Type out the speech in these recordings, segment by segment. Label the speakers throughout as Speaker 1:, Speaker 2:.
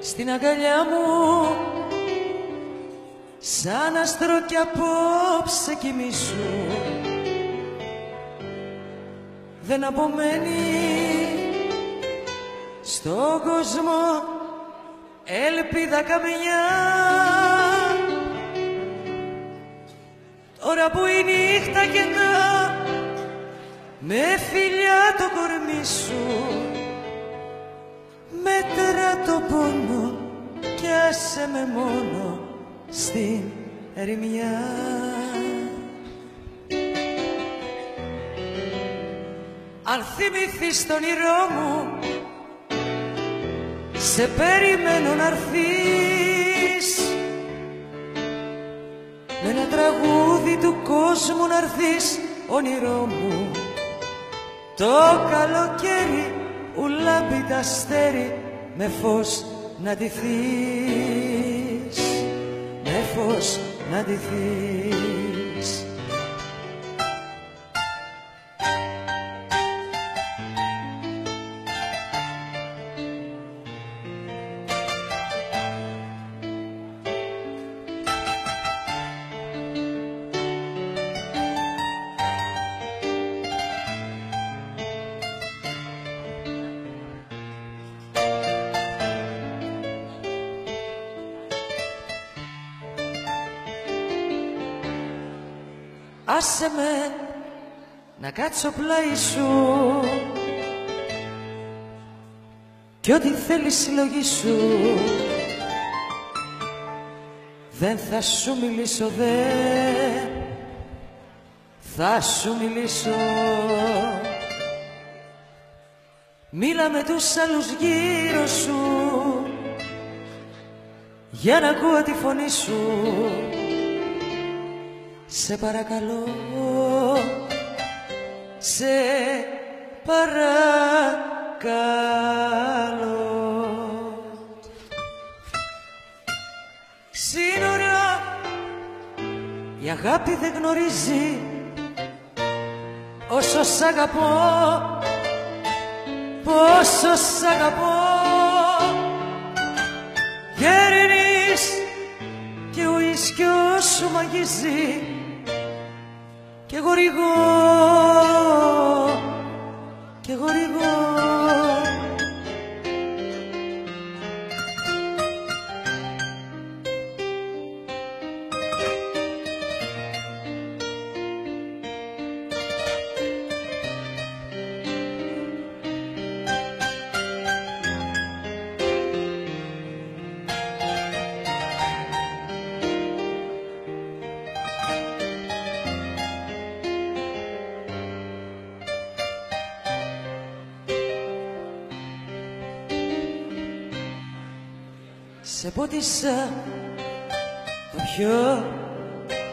Speaker 1: στην αγκαλιά μου σαν άστρο κι απόψε κοιμήσου. Δεν απομένει στον κόσμο ελπίδα καμιά, τώρα που η νύχτα κεντά με φιλιά το κορμί σου, μέτρα το πόνο κι άσε με μόνο στην ερημιά. Αν θυμηθείς τον όνειρό μου, σε περιμένω να'ρθείς, με ένα τραγούδι του κόσμου να'ρθείς, όνειρό μου. Το καλοκαίρι ου λάμπει τ' αστέρι, με φως να ντυθείς, με φως να ντυθείς. Άσε με να κάτσω πλάι σου κι ό,τι θέλεις συλλογή σου. Δεν θα σου μιλήσω, δεν θα σου μιλήσω. Μίλα με τους άλλους γύρω σου για να ακούω τη φωνή σου. Σε παρακαλώ, σε παρακαλώ. Σύνορα η αγάπη δεν γνωρίζει, όσο σ' αγαπώ, πόσο σ' αγαπώ. Γέρνεις και ο ίσκιος σου μαγίζει κι εγώ ρηγώ, κι εγώ ρηγώ. Σε πότισα το πιο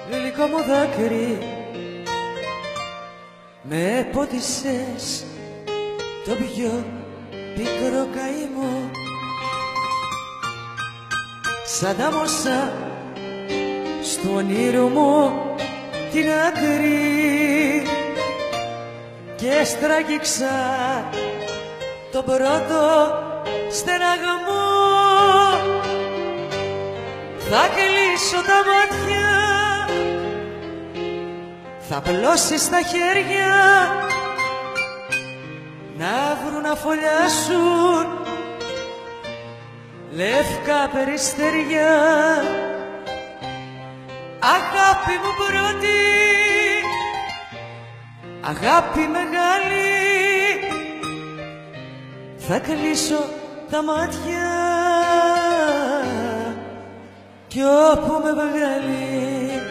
Speaker 1: γλυκό μου δάκρυ, με πότισες το πιο πικρό καημό. Σαν τάμωσα στο όνειρο μου την άκρη και στράγγιξα το πρώτο στεναγμό. Θα κλείσω τα μάτια, θα πλώσεις τα χέρια να βρουν να φωλιάσουν λευκά περιστεριά. Αγάπη μου πρώτη, αγάπη μεγάλη, θα κλείσω τα μάτια κι όπου με βγάλει.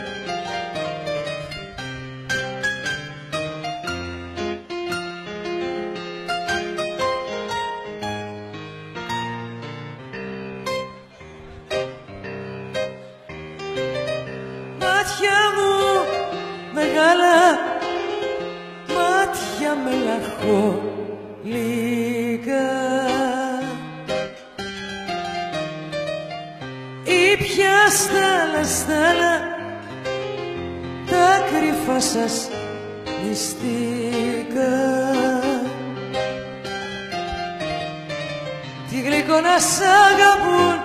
Speaker 1: Μάτια μου μεγάλα, μάτια μελαγχολικά, ήπια στάλα τα κρυφά σας μυστικά. Τη λίγο να σ' αγαπούν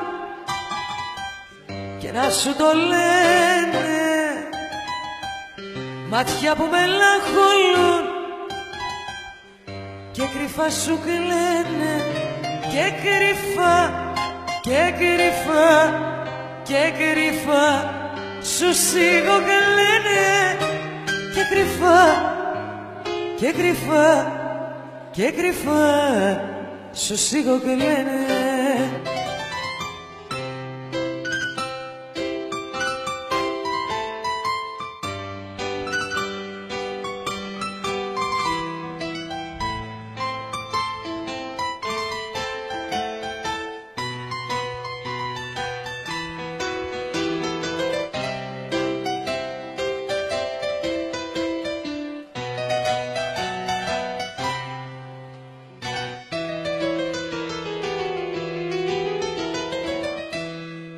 Speaker 1: και να σου το λένε, μάτια που μελαγχολούν και κρυφά σου κλαίνε, και κρυφά, και κρυφά, και κρυφά σου σιγοκλαίνε, και κρυφά, και κρυφά, και κρυφά σου σιγοκλαίνε.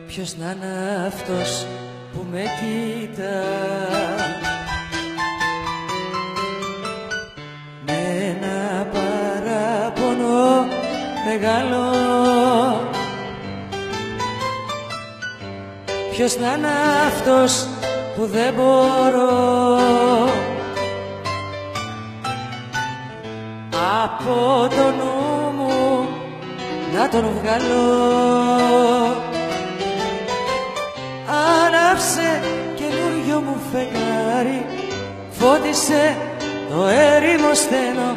Speaker 1: Ποιος να είναι αυτός που με κοίτα με ένα παράπονο μεγάλο? Ποιος να είναι αυτός που δεν μπορώ από το νου μου να τον βγάλω? Άναψε καινούριο μου φεγγάρι, φώτισε το έρημο στένο,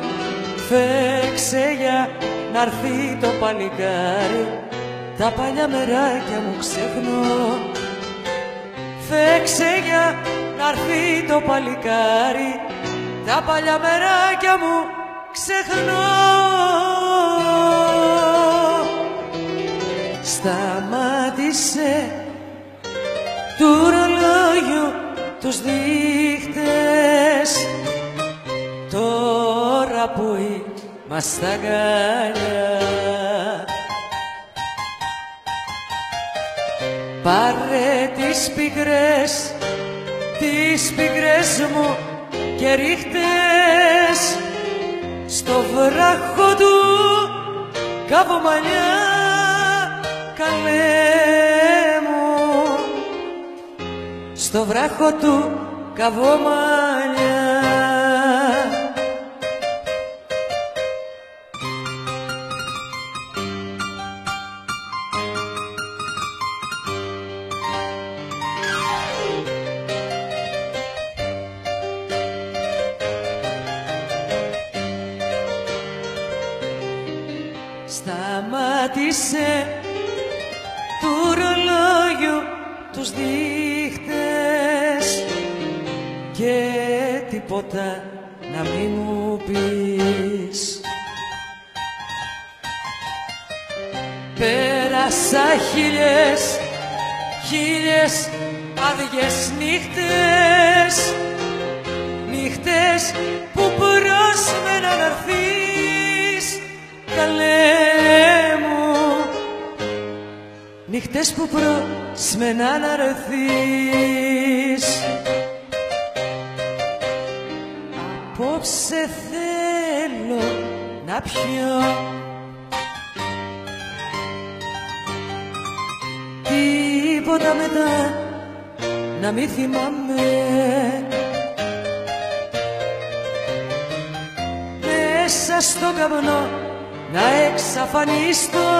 Speaker 1: φέξε για να'ρθεί το παλικάρι, τα παλιά μεράκια μου ξεχνώ. Φέξε για να'ρθεί το παλικάρι, τα παλιά μεράκια μου ξεχνώ. Σταμάτησε του ρολόγιου τους δείχτες, τώρα που είμαστε στα αγκάλια. Πάρε τις πικρές μου και ρίχτες στο βράχο του καβομαλιά, καλέ μου, στο βράχο του καβομαλιά. Σταμάτησε του ρολόγιου τους δείχτες και τίποτα να μην μου πεις. Πέρασα χίλιες άδειες νύχτες, νύχτες που πρόσμενα να έρθεις, καλέ μου, νύχτες που πρόσμενα να έρθεις. Απόψε θέλω να πιω τίποτα μετά να μη θυμάμαι, μέσα στο καπνό να εξαφανιστώ,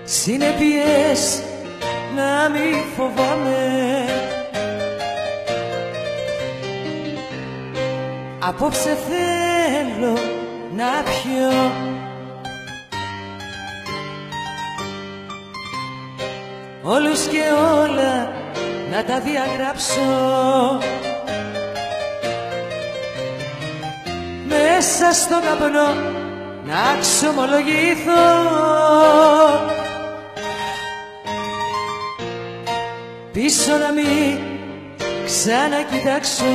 Speaker 1: συνέπειες να μη φοβάμαι. Απόψε θέλω να πιω όλους και όλα να τα διαγράψω, μέσα στον καπνό να ξομολογηθώ, πίσω να μην ξανακοιτάξω.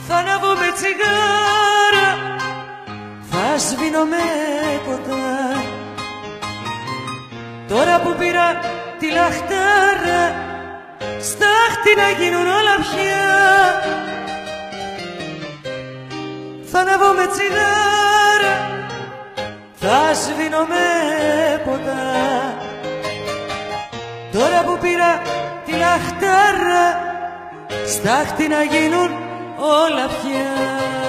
Speaker 1: Θα ανάβω με τσιγάρα, θα σβήνω με ποτά, τώρα που πήρα τη λαχτάρα στάχτη να γίνουν όλα πια. Θα αναβώ με τσιγάρα, θα σβήνω με ποτά. Τώρα που πήρα τη λαχτάρα, στάχτη να γίνουν όλα πια.